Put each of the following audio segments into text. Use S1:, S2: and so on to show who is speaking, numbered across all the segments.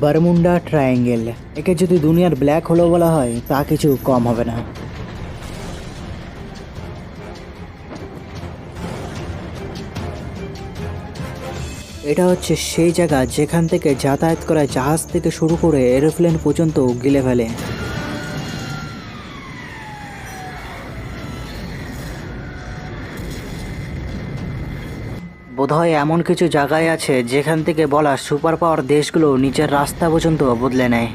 S1: Bermuda triangle, একে যদি দুনিয়ার ব্ল্যাক হোলও বলা হয় তা কিছু কম হবে না। এটা হচ্ছে সেই জায়গা যেখান থেকে যাতায়াত করা জাহাজ থেকে শুরু করে এরোপ্লেন পর্যন্ত গিলে ফেলে। বোধহয় এমন কিছু জায়গায় আছে যেখান থেকে বলা সুপার পাওয়ার দেশগুলো নিজের রাস্তা পর্যন্ত বদলে নেয়।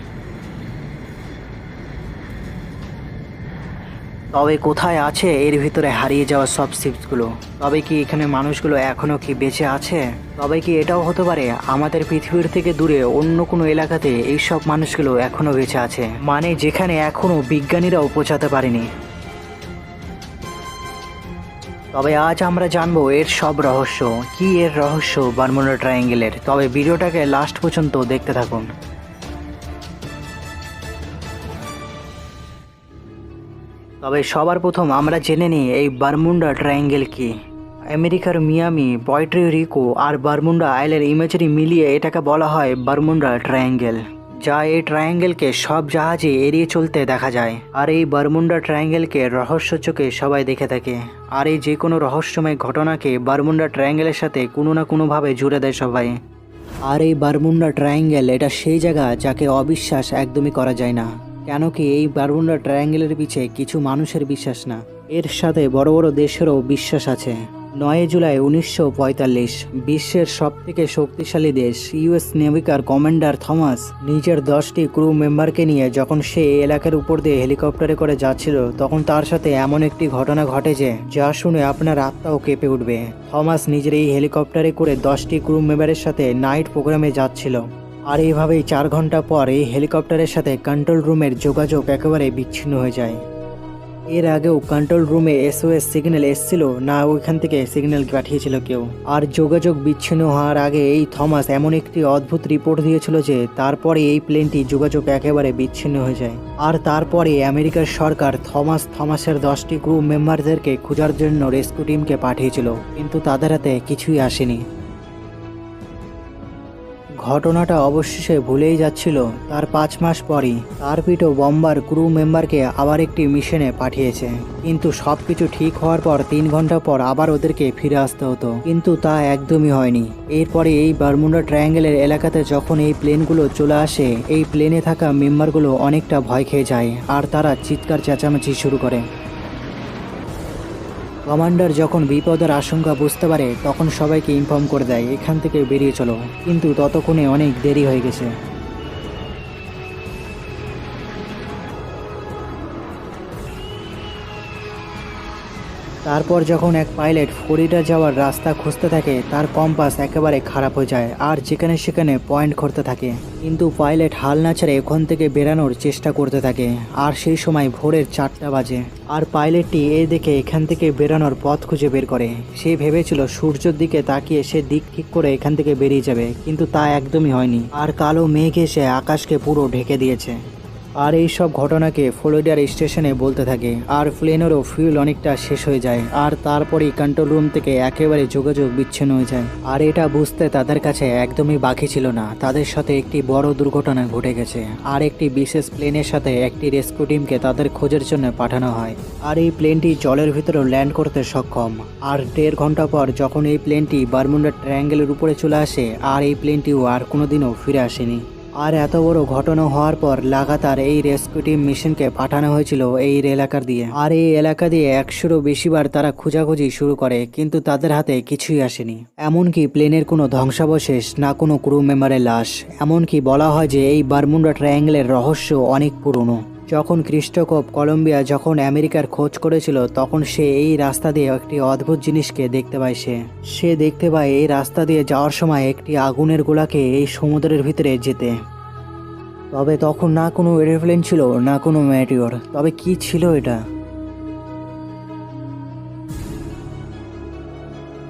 S1: তবে কোথায় আছে এর ভিতরে হারিয়ে যাওয়া সব শিপসগুলো? তবে কি এখানে মানুষগুলো এখনো কি বেঁচে আছে? তবে কি এটাও হতে পারে আমাদের পৃথিবীর থেকে দূরে অন্য কোনো এলাকাতে এইসব মানুষগুলো এখনো বেঁচে আছে, মানে যেখানে এখনো বিজ্ঞানীরাও পৌঁছাতে পারেনি। তবে আজ আমরা জানবো এর সব রহস্য, কি এর রহস্য বারমুডা ট্রায়াঙ্গেলের। তবে ভিডিওটাকে লাস্ট পর্যন্ত দেখতে থাকুন। তবে সবার প্রথম আমরা জেনে নিই এই বারমুডা ট্রায়াঙ্গেল কি। আমেরিকার মিয়ামি, পয়ের্টো রিকো আর বারমুডা আইল্যান্ডের ইমেজারি মিলিয়ে এটাকে বলা হয় বারমুডা ট্রায়াঙ্গেল, যা এই ট্রায়াঙ্গেলকে সব জাহাজে এড়িয়ে চলতে দেখা যায়। আর এই বারমুডা ট্রায়াঙ্গেলকে রহস্য চোখে সবাই দেখে থাকে। আর এই যে কোনো রহস্যময় ঘটনাকে বারমুডা ট্রায়াঙ্গেলের সাথে কোনো না কোনোভাবে জুড়ে দেয় সবাই। আর এই বারমুডা ট্রায়াঙ্গেল এটা সেই জায়গা যাকে অবিশ্বাস একদমই করা যায় না। কেন কি এই বারমুডা ট্রায়াঙ্গেলের পিছে কিছু মানুষের বিশ্বাস না, এর সাথে বড় বড় দেশেরও বিশ্বাস আছে। 9 জুলাই 1945 বিশ্বের সবথেকে শক্তিশালী দেশ ইউএস নেভিকার কমান্ডার থমাস নিজের 10টি ক্রু মেম্বারকে নিয়ে যখন সে এই এলাকার উপর দিয়ে হেলিকপ্টারে করে যাচ্ছিল, তখন তার সাথে এমন একটি ঘটনা ঘটেছে যা শুনে আপনার আত্মাও কেঁপে উঠবে। থমাস নিজের এই হেলিকপ্টারে করে 10টি ক্রু মেম্বারের সাথে নাইট প্রোগ্রামে যাচ্ছিল। আর এইভাবেই 4 ঘন্টা পর এই হেলিকপ্টারের সাথে কন্ট্রোল রুমের যোগাযোগ একেবারে বিচ্ছিন্ন হয়ে যায়। এর আগেও কন্ট্রোল রুমে এসওএস সিগন্যাল এসেছিল না, ওইখান থেকে সিগন্যাল পাঠিয়েছিল কেউ। আর যোগাযোগ বিচ্ছিন্ন হওয়ার আগে এই থমাস এমন একটি অদ্ভুত রিপোর্ট দিয়েছিল যে তারপরে এই প্লেনটি যোগাযোগ একেবারে বিচ্ছিন্ন হয়ে যায়। আর তারপরে আমেরিকার সরকার থমাসের 10টি ক্রু মেম্বারদেরকে খোঁজার জন্য রেস্কিউ টিমকে পাঠিয়েছিল, কিন্তু তাদের হাতে কিছুই আসেনি। ঘটনাটা অবশেষে ভুলেই যাচ্ছিল তার 5 মাস পরই তারপিটো বম্বার ক্রু মেম্বারকে আবার একটি মিশনে পাঠিয়েছে। কিন্তু সবকিছু ঠিক হওয়ার পর 3 ঘন্টা পর আবার ওদেরকে ফিরে আসতে হতো, কিন্তু তা একদমই হয়নি। এরপরে এই বারমুডা ট্রায়াঙ্গেলের এলাকাতে যখন এই প্লেনগুলো চলে আসে, এই প্লেনে থাকা মেম্বারগুলো অনেকটা ভয় খেয়ে যায় আর তারা চিৎকার চেঁচামেচি শুরু করে। কমান্ডার যখন বিপদের আশঙ্কা বুঝতে পারে তখন সবাইকে ইনফর্ম করে দেয় এখান থেকে বেরিয়ে চলো, কিন্তু ততক্ষণে অনেক দেরি হয়ে গেছে। তারপর যখন এক পাইলট ফ্লোরিডা যাওয়ার রাস্তা খুঁজতে থাকে, তার কম্পাস একেবারে খারাপ হয়ে যায় আর যেখানে সেখানে পয়েন্ট করতে থাকে। কিন্তু পাইলট হাল না ছেড়ে ওখান থেকে বেরানোর চেষ্টা করতে থাকে। আর সেই সময় ভোরের 4টা বাজে। আর পাইলটটি এই দেখে এখান থেকে বেরানোর পথ খুঁজে বের করে। সে ভেবেছিল সূর্যের দিকে তাকিয়ে সে দিক ঠিক করে এখান থেকে বেরিয়ে যাবে, কিন্তু তা একদমই হয়নি। আর কালো মেঘ এসে আকাশকে পুরো ঢেকে দিয়েছে। আর এই সব ঘটনাকে ফ্লোরিডার স্টেশনে বলতে থাকে। আর প্লেনেরও ফিউল অনেকটা শেষ হয়ে যায়। আর তারপরেই কন্ট্রোল রুম থেকে একেবারে যোগাযোগ বিচ্ছিন্ন হয়ে যায়। আর এটা বুঝতে তাদের কাছে একদমই বাকি ছিল না, তাদের সাথে একটি বড় দুর্ঘটনা ঘটে গেছে। আর একটি বিশেষ প্লেনের সাথে একটি রেস্কিউ টিমকে তাদের খোঁজের জন্য পাঠানো হয়। আর এই প্লেনটি জলের ভিতরেও ল্যান্ড করতে সক্ষম। আর 1.5 ঘন্টা পর যখন এই প্লেনটি বারমুডা ট্রায়াঙ্গেলের উপরে চলে আসে, আর এই প্লেনটিও আর কোনোদিনও ফিরে আসেনি। আর এত বড় ঘটনা হওয়ার পর লাগাতার এই রেস্কিউ টিম মিশনকে পাঠানো হয়েছিল এই এলাকা দিয়ে। আর এই এলাকা দিয়ে 100-এরও বেশিবার তারা খোঁজাখুঁজি শুরু করে, কিন্তু তাদের হাতে কিছুই আসেনি। এমনকি প্লেনের কোনো ধ্বংসাবশেষ, না কোনো ক্রু মেম্বারের লাশ। এমনকি বলা হয় যে এই বারমুডা ট্রায়াঙ্গেলের রহস্য অনেক পুরনো। যখন ক্রিস্টোফার কলম্বিয়া যখন আমেরিকার খোঁজ করেছিল, তখন সে এই রাস্তা দিয়ে একটি অদ্ভুত জিনিসকে দেখতে পায়। সে দেখতে পায় এই রাস্তা দিয়ে যাওয়ার সময় একটি আগুনের গোলাকে এই সমুদ্রের ভিতরে যেতে। তবে তখন না কোনো এরোপ্লেন ছিল, না কোনো মেটিওর। তবে কি ছিল এটা?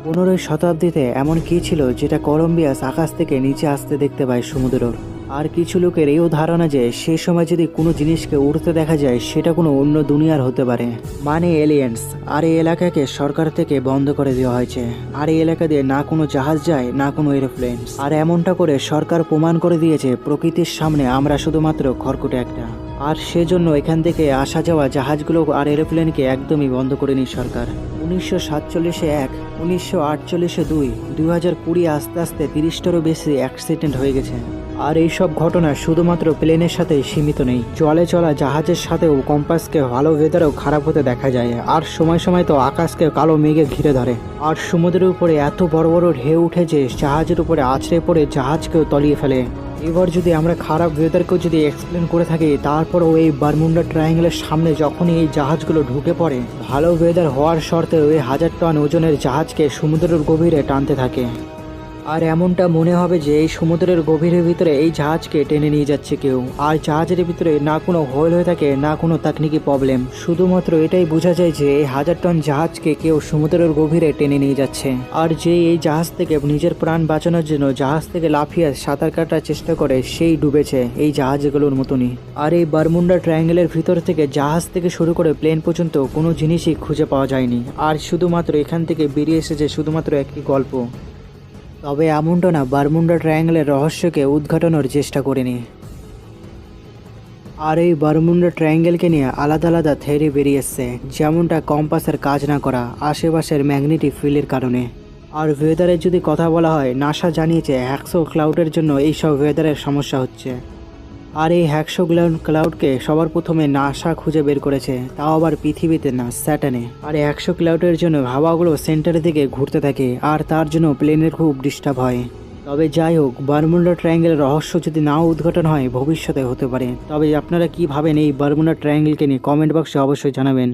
S1: 15ই শতাব্দীতে এমন কি ছিল যেটা কলম্বিয়াস আকাশ থেকে নিচে আসতে দেখতে পায় সমুদ্রের? আর কিছু লোকের এও ধারণা যে সে সময় যদি কোনো জিনিসকে উড়তে দেখা যায় সেটা কোনো অন্য দুনিয়ার হতে পারে, মানে এলিয়েন্স। আর এই এলাকাকে সরকার থেকে বন্ধ করে দেওয়া হয়েছে। আর এই এলাকা দিয়ে না কোনো জাহাজ যায় না কোনো এরোপ্লেন। আর এমনটা করে সরকার প্রমাণ করে দিয়েছে প্রকৃতির সামনে আমরা শুধুমাত্র খড়কুটে একটা। আর সেজন্য এখান থেকে আসা যাওয়া জাহাজগুলো আর এরোপ্লেনকে একদমই বন্ধ করেনি সরকার। 1947-এ 1, 1948-এ 2, 2020 আস্তে আস্তে 30টারও বেশি অ্যাক্সিডেন্ট হয়ে গেছে। আর এইসব ঘটনা শুধুমাত্র প্লেনের সাথে সীমিত নেই, জলে চলা জাহাজের সাথেও কম্পাসকে ভালো ওয়েদারেও খারাপ হতে দেখা যায়। আর সময় সময় তো আকাশকে কালো মেঘে ঘিরে ধরে। আর সমুদ্রের উপরে এত বড় বড় ঢেউ উঠে যে জাহাজের উপরে আছড়ে পড়ে জাহাজকেও তলিয়ে ফেলে। এবার যদি আমরা খারাপ ওয়েদারকেও যদি এক্সপ্লেন করে থাকি, তারপরও এই বারমুডা ট্রায়াঙ্গেলের সামনে যখনই এই জাহাজগুলো ঢুকে পড়ে, ভালো ওয়েদার হওয়ার শর্তেও এই 1000 টন ওজনের জাহাজকে সমুদ্রের গভীরে টানতে থাকে। আর এমনটা মনে হবে যে এই সমুদ্রের গভীরের ভিতরে এই জাহাজকে টেনে নিয়ে যাচ্ছে কেউ। আর জাহাজের ভিতরে না কোনো হোল হয়ে থাকে না কোনো তাকনিকি প্রবলেম, শুধুমাত্র এটাই বোঝা যায় যে এই 1000 টন জাহাজকে কেউ সমুদ্রের গভীরে টেনে নিয়ে যাচ্ছে। আর যে এই জাহাজ থেকে নিজের প্রাণ বাঁচানোর জন্য জাহাজ থেকে লাফিয়ে সাঁতার কাটার চেষ্টা করে সেই ডুবেছে এই জাহাজগুলোর মতনই। আর এই বারমুডা ট্রায়াঙ্গেলের ভিতর থেকে জাহাজ থেকে শুরু করে প্লেন পর্যন্ত কোনো জিনিসই খুঁজে পাওয়া যায়নি। আর শুধুমাত্র এখান থেকে বেরিয়ে এসেছে শুধুমাত্র একটি গল্প। তবে এমনটা না বারমুডা ট্রায়াঙ্গেলের রহস্যকে উদ্ঘাটনের চেষ্টা করেনি। আর এই বারমুডা ট্রায়াঙ্গেলকে নিয়ে আলাদা আলাদা থিওরি বেরিয়ে এসছে, যেমনটা কম্পাসের কাজ না করা, আশেপাশের ম্যাগনেটিক ফিল্ডের কারণে। আর ওয়েদারের যদি কথা বলা হয়, নাসা জানিয়েছে হ্যাক্সো ক্লাউডের জন্য এইসব ওয়েদারের সমস্যা হচ্ছে। আর এই হ্যাক্সো ক্লাউডকে সবার প্রথমে নাসা খুঁজে বের করেছে, তাও আবার পৃথিবীতে না, স্যাটার্নে। আর এই হ্যাক্সো ক্লাউডের জন্য হাওয়াগুলো সেন্টারের দিকে ঘুরতে থাকে, আর তার জন্য প্লেনের খুব ডিস্টার্ব হয়। তবে যাই হোক, বারমুডা ট্রায়াঙ্গেলের রহস্য যদি নাও উদ্ঘাটন হয় ভবিষ্যতে হতে পারে। তবে আপনারা কি ভাবেন এই বারমুডা ট্রায়াঙ্গেলকে নিয়ে কমেন্ট বক্সে অবশ্যই জানাবেন।